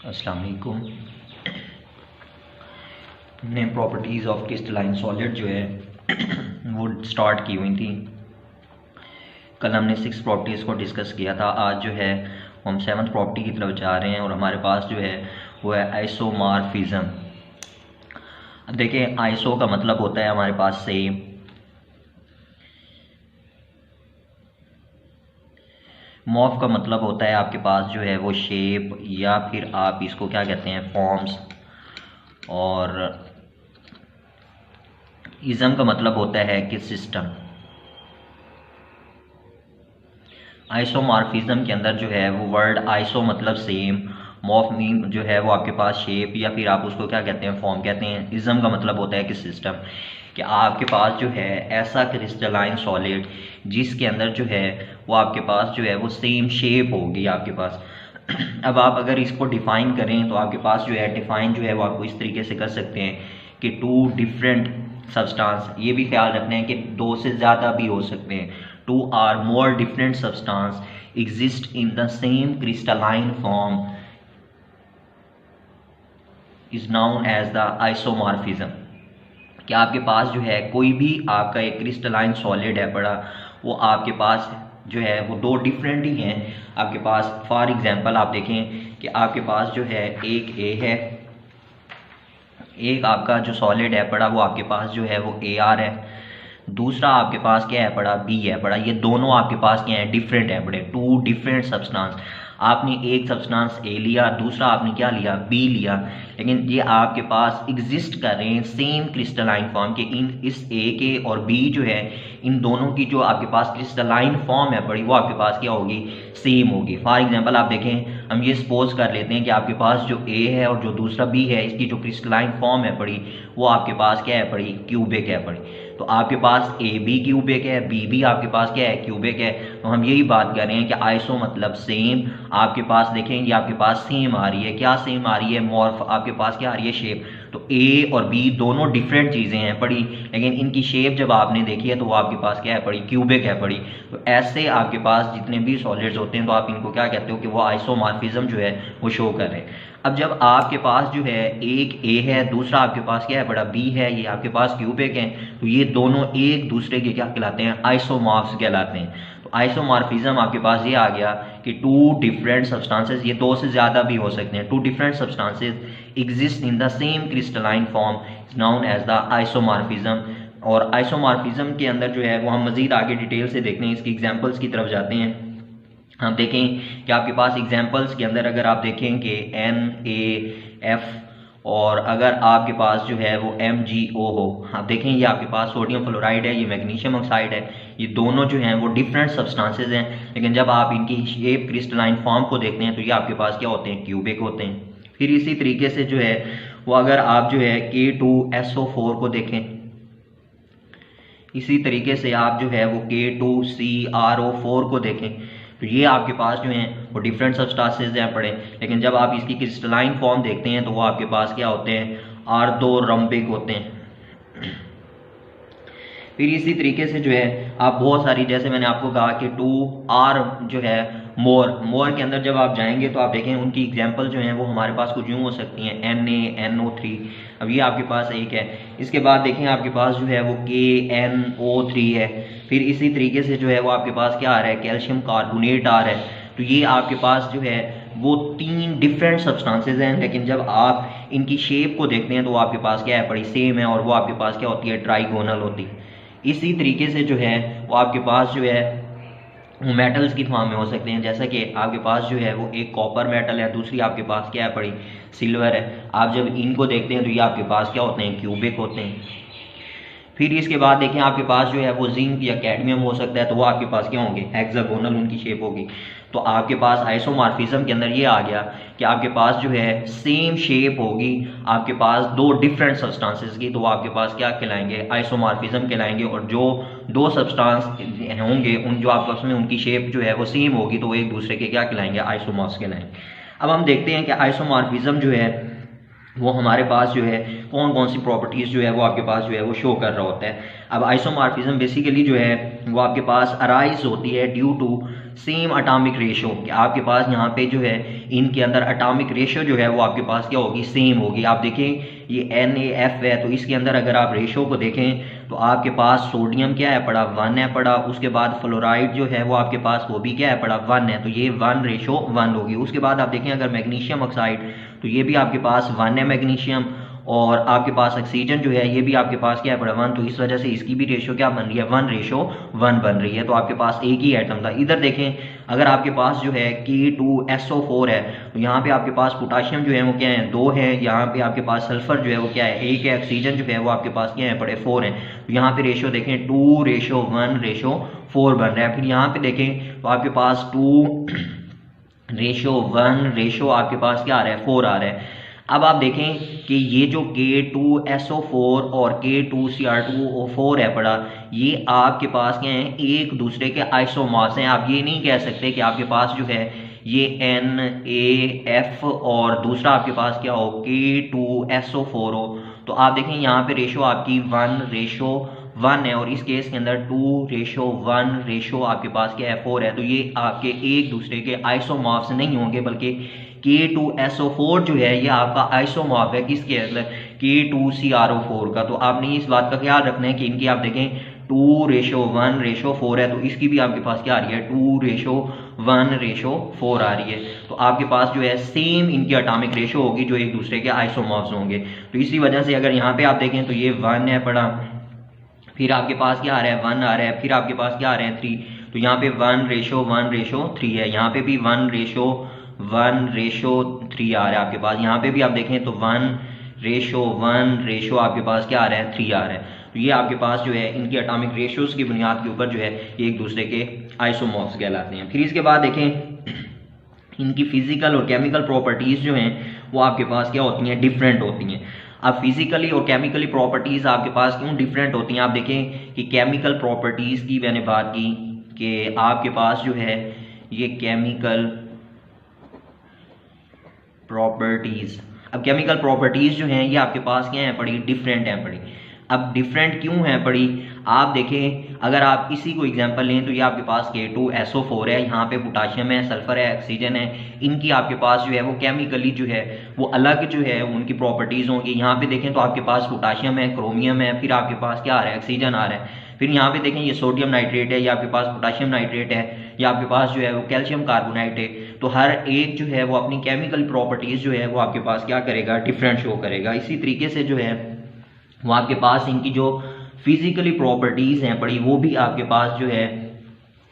अस्सलाम वालेकुम। हमने प्रॉपर्टीज़ ऑफ क्रिस्टलाइन सॉलिड जो है वो स्टार्ट की हुई थी। कल हमने 6 प्रॉपर्टीज़ को डिस्कस किया था। आज जो है हम 7th प्रॉपर्टी की तरफ जा रहे हैं और हमारे पास जो है वो है आइसोमॉर्फिज्म। अब देखें, आइसो का मतलब होता है हमारे पास सेम, मॉर्फ का मतलब होता है आपके पास जो है वो शेप या फिर आप इसको क्या कहते हैं फॉर्म्स, और इज़म का मतलब होता है कि सिस्टम। आइसोमॉर्फिज्म के अंदर जो है वो वर्ड आइसो मतलब सेम, मॉर्फ मीन जो है वो आपके पास शेप या फिर आप उसको क्या कहते हैं फॉर्म कहते हैं। इज़म का मतलब होता है कि सिस्टम, कि आपके पास जो है ऐसा क्रिस्टलाइन सॉलिड जिसके अंदर जो है वो आपके पास जो है वो सेम शेप होगी आपके पास। अब आप अगर इसको डिफ़ाइन करें तो आपके पास जो है डिफ़ाइन जो है वो आपको इस तरीके से कर सकते हैं कि टू डिफरेंट सब्सटेंस, ये भी ख्याल रखना है कि दो से ज़्यादा भी हो सकते हैं, two or more different substance exist in the same crystalline form is known as the isomorphism. कि आपके पास जो है कोई भी आपका एक क्रिस्टलाइन सॉलिड है पड़ा, वो आपके पास जो है वो दो डिफरेंट ही हैं आपके पास। फॉर एग्जांपल आप देखें कि आपके पास जो है एक ए है, एक आपका जो सॉलिड है पड़ा वो आपके पास जो है वो ए आर है, दूसरा आपके पास क्या है पड़ा बी है पड़ा। ये दोनों आपके पास क्या है डिफरेंट है पड़े, टू डिफरेंट सब्सटेंस। आपने एक सब्सटेंस ए लिया, दूसरा आपने क्या लिया बी लिया, लेकिन ये आपके पास एग्जिस्ट कर रहे हैं सेम क्रिस्टलाइन फॉर्म के। इन इस ए के और बी जो है इन दोनों की जो आपके पास क्रिस्टलाइन फॉर्म है पड़ी वो आपके पास क्या होगी सेम होगी। फॉर एग्जांपल आप देखें, हम ये सपोज कर लेते हैं कि आपके पास जो ए है और जो दूसरा बी है इसकी जो क्रिस्टलाइन फॉर्म है पड़ी वो आपके पास क्या है पड़ी क्यूबिक है पड़ी। तो आपके पास ए बी क्यूबिक है, बी भी आपके पास क्या है क्यूबिक है। तो हम यही बात कर रहे हैं कि आइसो मतलब सेम। आपके पास देखें ये आपके पास सेम आ रही है, क्या सेम आ रही है मॉर्फ, आपके पास क्या आ रही है शेप। तो ए और बी दोनों डिफरेंट चीज़ें हैं पड़ी, लेकिन इनकी शेप जब आपने देखी है तो वो आपके पास क्या है पड़ी क्यूबिक है पड़ी। तो ऐसे आपके पास जितने भी सॉलिड्स होते हैं तो आप इनको क्या कहते हो कि वो आइसोमॉर्फिज्म जो है वो शो कर रहे हैं। अब जब आपके पास जो है एक ए है, दूसरा आपके पास क्या है बड़ा बी है, ये आपके पास क्यूबिक है, तो ये दोनों एक दूसरे के क्या कहलाते हैं आइसोमॉर्फ्स कहलाते हैं। तो आइसोमॉर्फिज्म आपके पास ये आ गया कि टू डिफरेंट सब्सटेंसेस, ये दो से ज़्यादा भी हो सकते हैं, two different substances exist in the same crystalline form is known as the isomorphism. और आइसोमॉर्फिज्म के अंदर जो है वो हम मज़ीद आगे डिटेल से देखते हैं, इसकी एग्जांपल्स की तरफ जाते हैं। हम देखें कि आपके पास एग्जांपल्स के अंदर अगर आप देखें कि NaF और अगर आपके पास जो है वो MgO हो, आप देखें ये आपके पास सोडियम फ्लोराइड है, ये मैग्नीशियम ऑक्साइड है, ये दोनों जो हैं वो डिफरेंट सब्सटेंसेस हैं, लेकिन जब आप इनकी शेप क्रिस्टलाइन फॉर्म को देखते हैं तो ये आपके पास क्या होते हैं क्यूबिक होते हैं। फिर इसी तरीके से जो है वो अगर आप जो है K2SO4 को देखें, इसी तरीके से आप जो है वो K2CrO4 को देखें, तो ये आपके पास जो हैं वो डिफरेंट सब्सटेंसेस हैं पड़े, लेकिन जब आप इसकी क्रिस्टलाइन फॉर्म देखते हैं तो वो आपके पास क्या होते हैं आर्थोरम्बिक होते हैं। फिर इसी तरीके से जो है आप बहुत सारी, जैसे मैंने आपको कहा कि 2R जो है मोर के अंदर जब आप जाएंगे तो आप देखें उनकी एग्जांपल जो हैं वो हमारे पास कुछ यूँ हो सकती हैं NaNO3। अब ये आपके पास एक है, इसके बाद देखें आपके पास जो है वो KNO3 है। फिर इसी तरीके से जो है वो आपके पास क्या आ रहा है कैल्शियम कार्बोनेट आ रहा है। तो ये आपके पास जो है वो तीन डिफरेंट सब्सटेंसेस हैं, लेकिन जब आप इनकी शेप को देखते हैं तो वो आपके पास क्या है बड़ी सेम है, और वो आपके पास क्या होती है ट्राइगोनल होती है। इसी तरीके से जो है वो आपके पास जो है मेटल्स की फॉर्म में हो सकते हैं, जैसा कि आपके पास जो है वो एक कॉपर मेटल है, दूसरी आपके पास क्या है पड़ी सिल्वर है। आप जब इनको देखते हैं तो ये आपके पास क्या होते हैं क्यूबिक होते हैं। फिर इसके बाद देखें आपके पास जो है वो जिंक या कैडमियम हो सकता है, तो वो आपके पास क्या होंगे हेक्सागोनल उनकी शेप होगी। तो आपके पास आइसोमॉर्फिज्म के अंदर ये आ गया कि आपके पास जो है सेम शेप होगी आपके पास दो डिफरेंट सब्सटेंसेस की, तो वो आपके पास क्या कहलाएंगे आइसोमॉर्फिज्म कहलाएंगे। और जो दो सब्सटेंस होंगे उन जो आपस में उनकी शेप जो है वो सेम होगी तो वो एक दूसरे के क्या कहलाएंगे आइसोमॉर्फ्स कहलाएंगे। अब हम देखते हैं कि आइसोमॉर्फिज्म जो है वो हमारे पास जो है कौन कौन सी प्रॉपर्टीज़ जो है वो आपके पास जो है वो शो कर रहा होता है। अब आइसोमॉर्फिज्म बेसिकली जो है वो आपके पास अराइज होती है due to same atomic ratio, कि आपके पास यहाँ पे जो है इनके अंदर अटामिक रेशो जो है वो आपके पास क्या होगी, सेम होगी। आप देखें ये NaF है, तो इसके अंदर अगर आप रेशो को देखें तो आपके पास सोडियम क्या है पड़ा, 1 है पड़ा। उसके बाद फ्लोराइड जो है वो आपके पास वो भी क्या है पड़ा, 1 है, तो ये 1:1 होगी। उसके बाद आप देखें अगर मैग्नीशियम ऑक्साइड, तो ये भी आपके पास 1 है मैग्नीशियम, और आपके पास ऑक्सीजन जो है ये भी आपके पास क्या है पड़ा, 1, तो इस वजह से इसकी भी रेशो क्या बन रही है, 1:1 बन रही है। तो आपके पास एक ही एटम था। इधर देखें अगर आपके पास जो है K2SO4 है, तो यहाँ पे आपके पास पोटाशियम जो है वो क्या है, 2 है। यहाँ पे आपके पास सल्फर जो है वो क्या है, 1 है। ऑक्सीजन जो है वो आपके पास क्या है पड़े, 4 है। तो यहाँ पे रेशो देखें 2:1:4 बन रहा है। फिर यहाँ पे देखें तो आपके पास 2:1 आपके पास क्या आ रहा है, 4 आ रहा है। अब आप देखें कि ये जो K2SO4 और K2Cr2O4 है पड़ा, ये आपके पास क्या है, एक दूसरे के आइसोमॉर्फ्स हैं। आप ये नहीं कह सकते कि आपके पास जो है ये NaF और दूसरा आपके पास क्या हो, K2SO4 हो। तो आप देखें यहाँ पे रेशो आपकी 1:1 है, और इस केस के अंदर 2:1 आपके पास क्या है, 4 है। तो ये आपके एक दूसरे के आइसोमॉर्फ्स नहीं होंगे, बल्कि K2SO4 जो है ये आपका आइसोमॉर्फ है किसके अंदर, K2Cr4 का। तो आपने इस बात का ख्याल रखना है कि इनकी आप देखें 2:1:4 है, तो इसकी भी आपके पास क्या आ रही है, 2:1:4 आ रही है। तो आपके पास जो है सेम इनकी एटॉमिक रेशो होगी जो एक दूसरे के आइसोमॉर्फ्स होंगे। तो इसी वजह से अगर यहाँ पे आप देखें तो ये 1 है पड़ा, फिर आपके पास क्या आ रहा है, 1 आ रहा है, फिर आपके पास क्या आ रहे हैं, 3। तो यहाँ पे 1:1:3 है, यहाँ पे भी 1:1:3 आ रहा है आपके पास। यहाँ पे भी आप देखें तो 1:1 आपके पास क्या आ रहा है, 3 आ रहा है। तो ये आपके पास जो है इनकी एटॉमिक रेशियोज की बुनियाद के ऊपर जो है ये एक दूसरे के आइसोमॉर्फ्स कहलाते हैं। फिर इसके बाद देखें इनकी फिजिकल और केमिकल प्रॉपर्टीज जो हैं वो आपके पास क्या होती हैं, डिफरेंट होती हैं। अब फिजिकली और केमिकली प्रॉपर्टीज आपके पास क्यों डिफरेंट होती हैं, आप देखें कि केमिकल प्रॉपर्टीज की मैंने बात की कि आपके पास जो है ये केमिकल प्रॉपर्टीज, अब केमिकल प्रॉपर्टीज जो हैं ये आपके पास क्या है पड़ी, डिफरेंट हैं पड़ी। अब डिफरेंट क्यों है पड़ी, आप देखें अगर आप इसी को एग्जांपल लें तो ये आपके पास K2SO4 है, यहाँ पे पोटाशियम है, सल्फर है, ऑक्सीजन है। इनकी आपके पास जो है वो केमिकली जो है वो अलग जो है उनकी प्रॉपर्टीज होंगी। यहाँ पे देखें तो आपके पास पोटाशियम है, क्रोमियम है, फिर आपके पास क्या आ रहा है, ऑक्सीजन आ रहा है। फिर यहाँ पे देखें ये सोडियम नाइट्रेट है, या आपके पास पोटाशियम नाइट्रेट है, या आपके पास जो है वो कैल्शियम कार्बोनाइट है। तो हर एक जो है वो अपनी केमिकल प्रॉपर्टीज जो है वो आपके पास क्या करेगा, डिफरेंट शो करेगा। इसी तरीके से जो है वो आपके पास इनकी जो फिजिकली प्रॉपर्टीज हैं पड़ी वो भी आपके पास जो है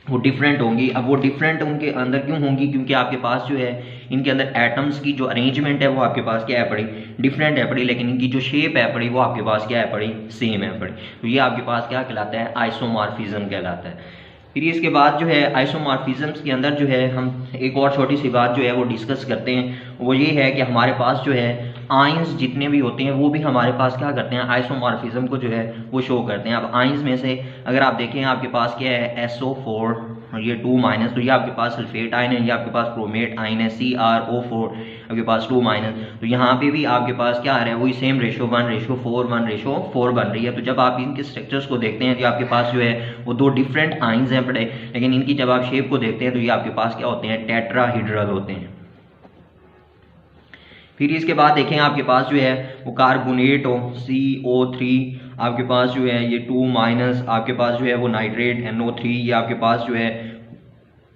वो डिफरेंट होंगी। अब वो डिफरेंट उनके अंदर क्यों होंगी, क्योंकि आपके पास जो है इनके अंदर एटम्स की जो अरेंजमेंट है वो आपके पास क्या है पड़ी, डिफरेंट है पड़ी, लेकिन इनकी जो शेप है पड़ी वो आपके पास क्या है पड़ी, सेम है पड़ी। तो ये आपके पास क्या कहलाता है, आइसोमॉर्फिज्म कहलाता है। फिर इसके बाद जो है आइसोमॉर्फिज्म्स के अंदर जो है हम एक और छोटी सी बात जो है वो डिस्कस करते हैं, वो ये है कि हमारे पास जो है आइंस जितने भी होते हैं वो भी हमारे पास क्या करते हैं, आइसोमॉर्फिज्म को जो है वो शो करते हैं। अब आइंस में से अगर आप देखें आपके पास क्या है, SO4 और ये 2-, तो ये आपके पास सल्फेट आयन है, ये आपके पास क्रोमेट आयन है, CrO4 आपके पास 2-। तो यहाँ पे भी आपके पास क्या आ रहा है, वही सेम रेशो 1:4 बन रही है। तो जब आप इनके स्ट्रक्चर्स को देखते हैं तो आपके पास जो है वो दो डिफरेंट आइंस हैं पड़े, लेकिन इनकी जब आप शेप को देखते हैं तो ये आपके पास क्या होते हैं, टेट्राहीड्रल होते हैं। फिर इसके बाद देखें आपके पास जो है वो कार्बोनेट हो, CO3 आपके पास जो है ये 2-, आपके पास जो है वो नाइट्रेट NO3 ये आपके पास जो है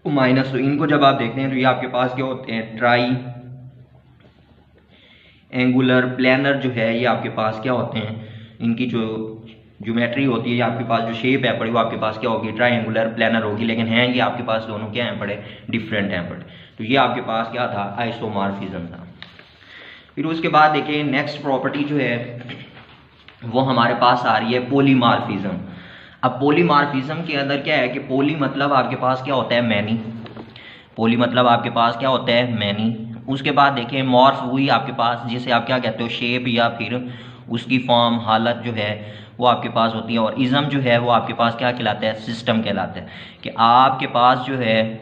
माइनस। तो इनको जब आप देखते हैं तो ये आपके पास क्या होते हैं, ट्राई एंगुलर प्लानर जो है ये आपके पास क्या होते हैं, इनकी जो ज्योमेट्री होती है, आपके पास जो शेप है पड़े वो आपके पास क्या होगी, ट्रायंगुलर प्लानर होगी, लेकिन हैं ये आपके पास दोनों क्या हैं पड़े, डिफरेंट हैं पड़े। तो ये आपके पास क्या था, आइसोमॉर्फिज्म था। फिर उसके बाद देखिए नेक्स्ट प्रॉपर्टी जो है वो हमारे पास आ रही है पॉलीमॉर्फिज्म। अब पॉलीमॉर्फिज्म के अंदर क्या है कि पोली मतलब आपके पास क्या होता है, मैनी। पोली मतलब आपके पास क्या होता है, मैनी। उसके बाद देखें मॉर्फ हुई आपके पास, जिसे आप क्या कहते हो, शेप या फिर उसकी फॉर्म, हालत जो है वो आपके पास होती है। और इज़म जो है वो आपके पास क्या कहलाता है, सिस्टम कहलाता है। कि आपके पास जो है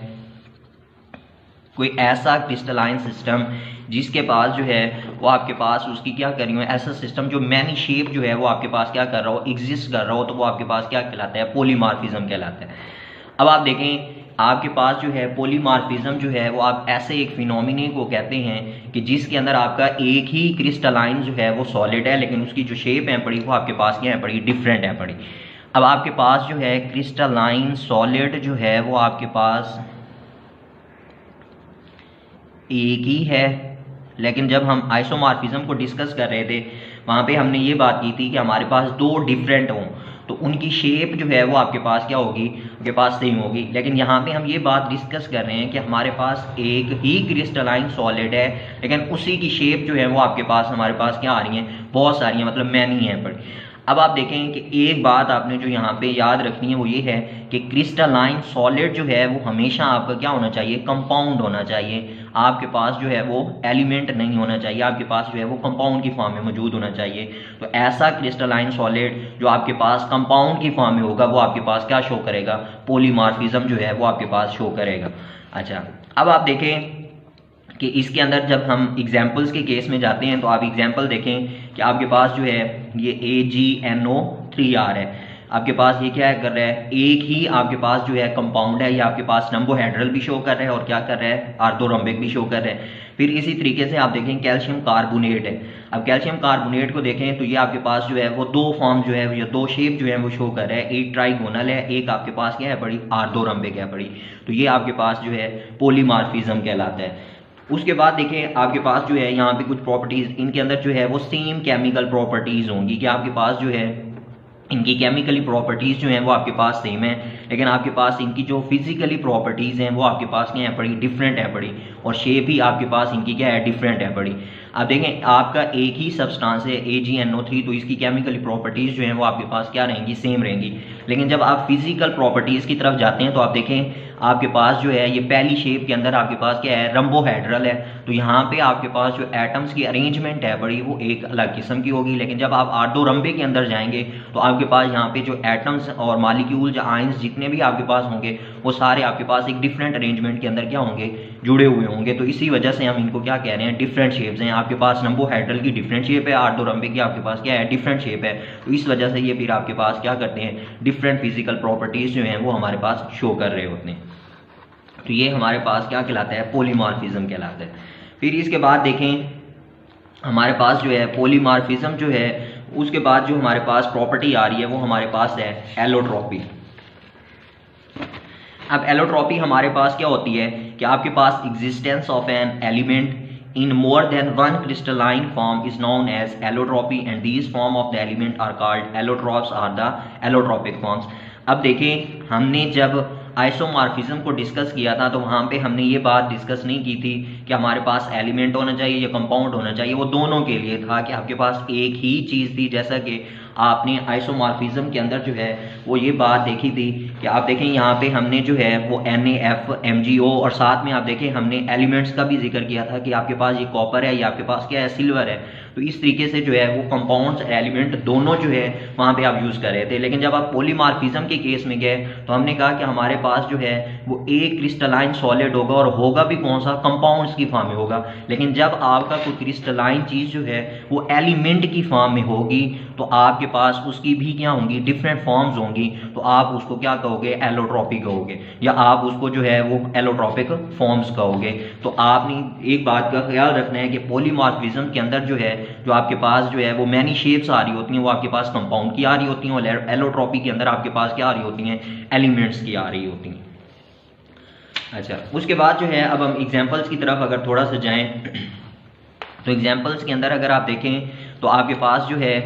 कोई ऐसा क्रिस्टलाइन सिस्टम जिसके पास जो है वो आपके पास उसकी क्या कर रही हो, ऐसा सिस्टम जो मैनी शेप जो है वो आपके पास क्या कर रहा हो, एग्जिस्ट कर रहा हो, तो वो आपके पास क्या कहलाता है, पॉलीमॉर्फिज्म कहलाता है। अब आप देखें आपके पास जो है पॉलीमॉर्फिज्म जो है वो आप ऐसे एक फिनोमिने को कहते हैं कि जिसके अंदर आपका एक ही क्रिस्टलाइन जो है वो सॉलिड है, लेकिन उसकी जो शेप है पड़ी वो आपके पास क्या है पड़ी, डिफरेंट है पड़ी। अब आपके पास जो है क्रिस्टलाइन सॉलिड जो है वो आपके पास एक ही है, लेकिन जब हम आइसोमॉर्फिज्म को डिस्कस कर रहे थे वहाँ पे हमने ये बात की थी कि हमारे पास दो डिफरेंट हों तो उनकी शेप जो है वो आपके पास क्या होगी, आपके पास सेम होगी। लेकिन यहाँ पे हम ये बात डिस्कस कर रहे हैं कि हमारे पास एक ही क्रिस्टलाइन सॉलिड है, लेकिन उसी की शेप जो है वो आपके पास हमारे पास क्या आ रही हैं, बहुत सारी हैं, मतलब मैनी हैं पर। अब आप देखें कि एक बात आपने जो यहाँ पे याद रखनी है वो ये है कि क्रिस्टलाइन सॉलिड जो है वो हमेशा आपका क्या होना चाहिए, कंपाउंड होना चाहिए। आपके पास जो है वो एलिमेंट नहीं होना चाहिए, आपके पास जो है वो कंपाउंड की फॉर्म में मौजूद होना चाहिए। तो ऐसा क्रिस्टलाइन सॉलिड जो आपके पास कंपाउंड की फॉर्म में होगा वो आपके पास क्या शो करेगा, पॉलीमॉर्फिज्म जो है वो आपके पास शो करेगा। अच्छा, अब आप देखें कि इसके अंदर जब हम एग्जाम्पल्स के केस में जाते हैं तो आप एग्जाम्पल देखें कि आपके पास जो है ये AgNO3R है, आपके पास ये क्या है कर रहा है, एक ही आपके पास जो है कंपाउंड है, ये आपके पास नंबोहेड्रल भी शो कर रहा है और क्या कर रहा है, आर्थोरोम्बिक भी शो कर रहा है। फिर इसी तरीके से आप देखें कैल्शियम कार्बोनेट है। अब कैल्शियम कार्बोनेट को देखें तो ये आपके पास जो है वो दो फॉर्म जो है, ये दो शेप जो है वो शो कर रहा है, एक ट्राइगोनल है, एक आपके पास क्या है बड़ी, आर्थोरोम्बिक है बड़ी। तो ये आपके पास जो है पॉलीमॉर्फिज्म कहलाता है। उसके बाद देखें आपके पास जो है यहाँ पे कुछ प्रॉपर्टीज, इनके अंदर जो है वो सेम केमिकल प्रॉपर्टीज होंगी कि आपके पास जो है इनकी केमिकली प्रॉपर्टीज जो हैं वो आपके पास सेम है, लेकिन आपके पास इनकी जो फिजिकली प्रॉपर्टीज हैं वो आपके पास क्या है पड़ी, डिफरेंट है पड़ी, और शेप भी आपके पास इनकी क्या है, डिफरेंट है पड़ी। अब देखें आपका एक ही सब्सटेंस है AgNO3, तो इसकी केमिकली प्रॉपर्टीज जो हैं वो आपके पास क्या रहेंगी, सेम रहेंगी। लेकिन जब आप फिजिकल प्रॉपर्टीज की तरफ जाते हैं तो आप देखें आपके पास जो है ये पहली शेप के अंदर आपके पास क्या है, रंबोहेड्रल है, तो यहाँ पे आपके पास जो एटम्स की अरेंजमेंट है बड़ी वो एक अलग किस्म की होगी। लेकिन जब आप आर्थोरम्बिक के अंदर जाएंगे तो आपके पास यहाँ पे जो एटम्स और मालिक्यूल जो आयंस जितने भी आपके पास होंगे वो सारे आपके पास एक डिफरेंट अरेंजमेंट के अंदर क्या होंगे, जुड़े हुए होंगे। तो इसी वजह से हम इनको क्या कह रहे हैं, डिफरेंट शेप्स हैं। आपके पास रंबोहेड्रल की डिफरेंट शेप है, आर्थोरम्बिक की आपके पास क्या है, डिफरेंट शेप है। तो इस वजह से ये फिर आपके पास क्या करते हैं, डिफरेंट फिजिकल प्रॉपर्टीज जो हैं वो हमारे पास शो कर रहे होते हैं। तो ये हमारे पास क्या कहलाता है, पॉलीमॉर्फिज्म कहलाता है। फिर इसके बाद देखें हमारे पास जो है पॉलीमॉर्फिज्म जो है उसके बाद जो हमारे पास प्रॉपर्टी आ रही है वो हमारे पास है एलोट्रॉपी। अब एलोट्रॉपी हमारे पास क्या होती है कि आपके पास existence of an element in more than one crystalline form is known as allotropy, and these form of the element are called allotropes or the allotropic forms। अब देखें हमने जब आइसोमॉर्फिज्म को डिस्कस किया था तो वहाँ पे हमने ये बात डिस्कस नहीं की थी कि हमारे पास एलिमेंट होना चाहिए या कंपाउंड होना चाहिए, वो दोनों के लिए था कि आपके पास एक ही चीज़ थी। जैसा कि आपने आइसोमॉर्फिज्म के अंदर जो है वो ये बात देखी थी कि आप देखें यहाँ पे हमने जो है वो NaF MgO और साथ में आप देखें हमने एलिमेंट्स का भी जिक्र किया था कि आपके पास ये कॉपर है या आपके पास क्या है, सिल्वर है। तो इस तरीके से जो है वो कंपाउंड्स एलिमेंट दोनों जो है वहाँ पे आप यूज़ कर रहे थे। लेकिन जब आप पॉलीमॉर्फिज्म के केस में गए तो हमने कहा कि हमारे पास जो है वो एक क्रिस्टलाइन सॉलिड होगा और होगा भी कौन सा, कंपाउंड्स की फॉर्म में होगा। लेकिन जब आपका कोई क्रिस्टलाइन चीज़ जो है वो एलिमेंट की फॉर्म में होगी तो आपके पास उसकी भी क्या होंगी, डिफरेंट फॉर्म्स होंगी। तो आप उसको क्या कहोगे, एलोट्रॉपी कहोगे, या आप उसको जो है वो एलोट्रॉपिक फॉर्म्स कहोगे। तो आपने एक बात का ख्याल रखना है कि पॉलीमॉर्फिज्म के अंदर जो है जो आपके पास जो है वो मैनी शेप्स आ रही होती हैं वो आपके पास कंपाउंड की आ रही होती हैं, और एलोट्रॉपी के अंदर आपके पास क्या आ रही होती हैं, एलिमेंट्स की आ रही होती हैं। अच्छा, उसके बाद जो है अब हम एग्जाम्पल्स की तरफ अगर थोड़ा सा जाएं तो एग्जाम्पल्स के अंदर अगर आप देखें तो आपके पास जो है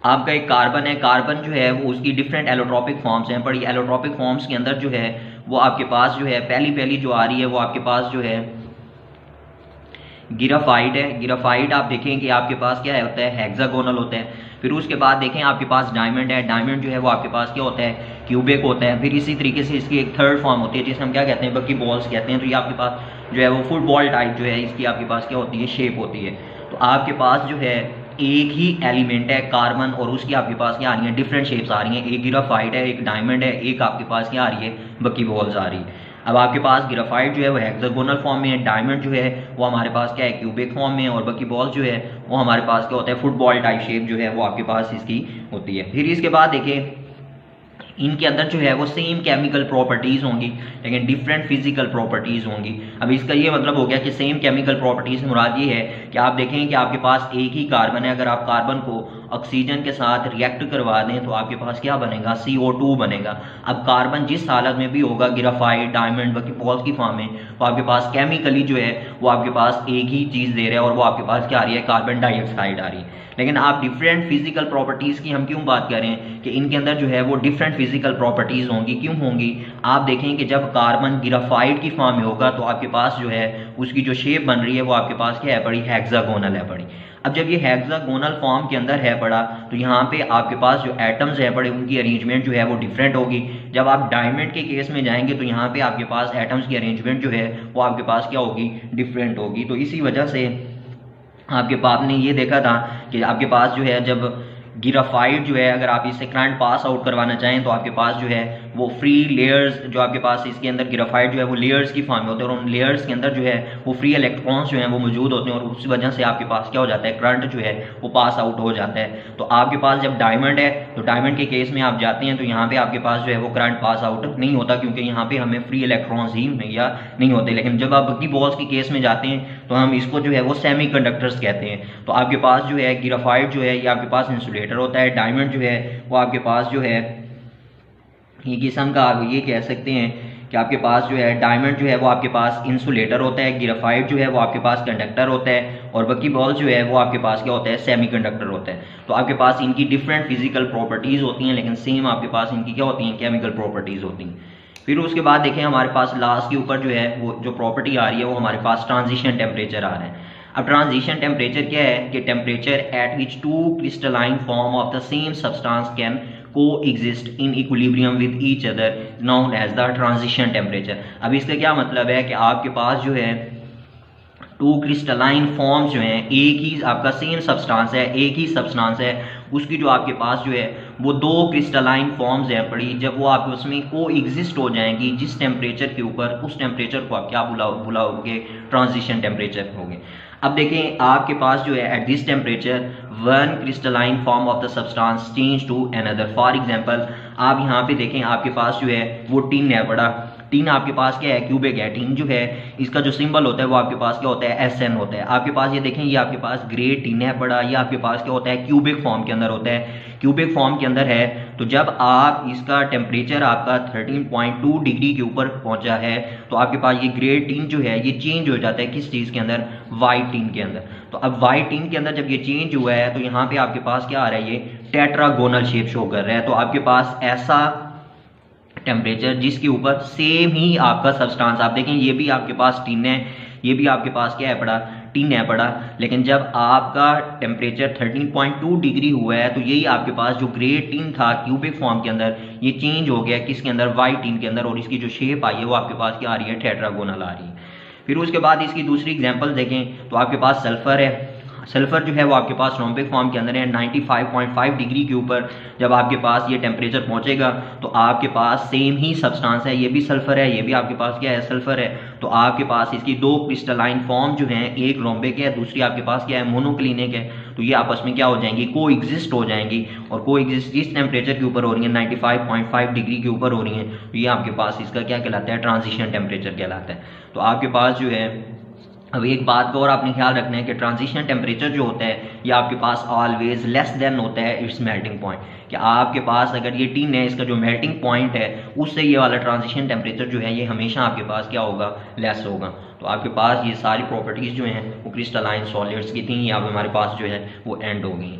आपका एक कार्बन है, कार्बन जो है वो उसकी डिफरेंट एलोट्रॉपिक फॉर्म्स हैं। पर ये एलोट्रॉपिक फॉर्म्स के अंदर जो है वो आपके पास जो है पहली जो आ रही है वो आपके पास जो है गिराफाइड है। गिराफाइड आप देखें कि आपके पास क्या होता है, हेक्सागोनल होता है। फिर उसके बाद देखें आपके पास डायमंड है, डायमंड जो है वो आपके पास क्या होता है, क्यूबिक होता है। फिर इसी तरीके से इसकी एक थर्ड फॉर्म होती है जिसे हम क्या कहते हैं, बकी बॉल्स कहते हैं। तो ये आपके पास जो है वो फुटबॉल टाइप जो है इसकी आपके पास क्या होती है, शेप होती है। तो आपके पास जो है एक ही एलिमेंट है कार्बन और उसकी आपके पास क्या आ रही है, डिफरेंट शेप्स आ रही हैं। एक गिराफाइड है, एक डायमंड है, एक आपके पास क्या आ रही है, बकी बॉल्स आ रही है। अब आपके पास ग्रेफाइट जो है वो हेक्सागोनल फॉर्म में है, डायमंड जो है वो हमारे पास क्या है क्यूबिक फॉर्म में है, और बकीबॉल जो है वो हमारे पास क्या होता है फुटबॉल टाइप शेप जो है वो आपके पास इसकी होती है। फिर इसके बाद देखिए इनके अंदर जो है वो सेम केमिकल प्रॉपर्टीज़ होंगी लेकिन डिफरेंट फिजिकल प्रॉपर्टीज़ होंगी। अब इसका ये मतलब हो गया कि सेम केमिकल प्रॉपर्टीज़ से मुराद ये है कि आप देखें कि आपके पास एक ही कार्बन है, अगर आप कार्बन को ऑक्सीजन के साथ रिएक्ट करवा दें तो आपके पास क्या बनेगा CO2 बनेगा। अब कार्बन जिस हालत में भी होगा ग्रेफाइट डायमंड बॉल्स की फॉर्म में, तो आपके पास केमिकली जो है वो आपके पास एक ही चीज़ दे रहा है और वो आपके पास क्या आ रही है कार्बन डाइऑक्साइड आ रही है। लेकिन आप डिफरेंट फिजिकल प्रॉपर्टीज़ की हम क्यों बात करें कि इनके अंदर जो है वो डिफरेंट फिजिकल प्रॉपर्टीज़ होंगी, क्यों होंगी? आप देखें कि जब कार्बन ग्रेफाइट की फॉर्म में होगा तो आपके पास जो है उसकी जो शेप बन रही है वो आपके पास क्या है पड़ी हेक्सागोनल है पड़ी। अब जब ये हेक्सागोनल फॉर्म के अंदर है पड़ा तो यहाँ पे आपके पास जो एटम्स है पड़े उनकी अरेंजमेंट जो है वो डिफरेंट होगी। जब आप डायमंड के केस में जाएंगे तो यहाँ पे आपके पास एटम्स की अरेंजमेंट जो है वो आपके पास क्या होगी डिफरेंट होगी। तो इसी वजह से आपके पास ने ये देखा था कि आपके पास जो है जब ग्रेफाइट जो है अगर आप इससे करंट पास आउट करवाना चाहें तो आपके पास जो है वो फ्री लेयर्स जो आपके पास इसके अंदर ग्रेफाइट जो है वो लेयर्स की फॉर्म में होते हैं और उन लेयर्स के अंदर जो है वो फ्री इलेक्ट्रॉन्स जो हैं वो मौजूद होते हैं और उस वजह से आपके पास क्या हो जाता है करंट जो है वो पास आउट हो जाता है। तो आपके पास जब डायमंड है तो डायमंड के केस में आप जाते हैं तो यहाँ पे आपके पास जो है वो करंट पास आउट नहीं होता क्योंकि यहाँ पे हमें फ्री इलेक्ट्रॉन्स ही नहीं होते। लेकिन जब आप बकी बॉल्स के केस में जाते हैं तो हम इसको जो है वो सेमी कंडक्टर्स कहते हैं। तो आपके पास जो है ग्रेफाइट जो है ये आपके पास इंसुलेटर होता है, डायमंड जो है वो आपके पास जो है ये किस्म का आप ये कह सकते हैं कि आपके पास जो है डायमंड जो है वो आपके पास इंसुलेटर होता है, ग्रेफाइट जो है वो आपके पास कंडक्टर होता है और बकी बॉल जो है वो आपके पास क्या होता है सेमीकंडक्टर होता है। तो आपके पास इनकी डिफरेंट फिजिकल प्रॉपर्टीज़ होती हैं लेकिन सेम आपके पास इनकी क्या होती हैं केमिकल प्रॉपर्टीज़ होती हैं। फिर उसके बाद देखें हमारे पास लास्ट के ऊपर जो है वो जो प्रॉपर्टी आ रही है वो हमारे पास ट्रांजिशन टेम्परेचर आ रहा है। अब ट्रांजिशन टेम्परेचर क्या है कि temperature at which two crystalline form of the same substance can coexist in equilibrium with each other known as the transition temperature। अब इसका क्या मतलब है कि आपके पास जो है टू क्रिस्टलाइन फॉर्म्स जो हैं एक ही आपका सेम सब्सटेंस है एक ही सब्सटेंस है उसकी जो आपके पास जो है वो दो क्रिस्टलाइन फॉर्म्स हैं पड़ी, जब वो आप उसमें को एग्जिस्ट हो जाएंगी जिस टेम्परेचर के ऊपर उस टेम्परेचर को आप क्या बुलाओगे ट्रांजिशन टेम्परेचर होंगे। अब देखें आपके पास जो है at this temperature one crystalline form of the substance change to another. For example आप यहाँ पे देखें आपके पास जो है वो टिन है पड़ा, टिन आपके पास क्या है क्यूबिक है। टिन जो है इसका जो सिंबल होता है वो आपके पास क्या होता है SN होता है। आपके पास ये देखें ये आपके पास ग्रे टिन है पड़ा, ये आपके पास क्या होता है क्यूबिक फॉर्म के अंदर होता है, क्यूबिक फॉर्म के अंदर है। तो जब आप इसका टेम्परेचर आपका 13.2 डिग्री के ऊपर पहुंचा है तो आपके पास ये ग्रे टिन जो है ये चेंज हो जाता है किस चीज़ के अंदर वाइट टिन के अंदर। तो अब वाइट टिन के अंदर जब ये चेंज हुआ है तो यहाँ पे आपके पास क्या आ रहा है ये टेट्रागोनल शेप शो कर रहा है। तो आपके पास ऐसा टेम्परेचर जिसके ऊपर सेम ही आपका सब्सटेंस आप देखें ये भी आपके पास टिन है ये भी आपके पास क्या है पड़ा टिन है पड़ा, लेकिन जब आपका टेम्परेचर 13.2 डिग्री हुआ है तो यही आपके पास जो ग्रे टिन था क्यूबिक फॉर्म के अंदर ये चेंज हो गया किसके अंदर वाइट टिन के अंदर और इसकी जो शेप आई है वो आपके पास क्या आ रही है टेट्रागोनल आ रही है। फिर उसके बाद इसकी दूसरी एग्जांपल देखें तो आपके पास सल्फर है, सल्फर जो है वो आपके पास रोम्बिक फॉर्म के अंदर है 95.5 डिग्री के ऊपर जब आपके पास ये टेम्परेचर पहुंचेगा तो आपके पास सेम ही सब्सटेंस है, ये भी सल्फर है ये भी आपके पास क्या है सल्फर है। तो आपके पास इसकी दो क्रिस्टलाइन फॉर्म जो हैं एक रोम्बिक है दूसरी आपके पास क्या है मोनोक्लिनिक है। तो ये आपस में क्या हो जाएंगी को एग्जिस्ट हो जाएंगी और को एग्जिस्ट इस टेम्परेचर के ऊपर हो रही है 95.5 डिग्री के ऊपर हो रही है। तो ये आपके पास इसका क्या कहलाता है ट्रांजिशन टेम्परेचर कहलाता है। तो आपके पास जो है अब एक बात का और आपने ख्याल रखना है कि ट्रांजिशन टेम्परेचर जो होता है ये आपके पास ऑलवेज लेस देन होता है इट्स मेल्टिंग पॉइंट, कि आपके पास अगर ये टिन है इसका जो मेल्टिंग पॉइंट है उससे ये वाला ट्रांजिशन टेम्परेचर जो है ये हमेशा आपके पास क्या होगा लेस होगा। तो आपके पास ये सारी प्रॉपर्टीज़ जो हैं वो क्रिस्टलाइन सॉलिड्स की थी, अब हमारे पास जो है वो एंड हो गई।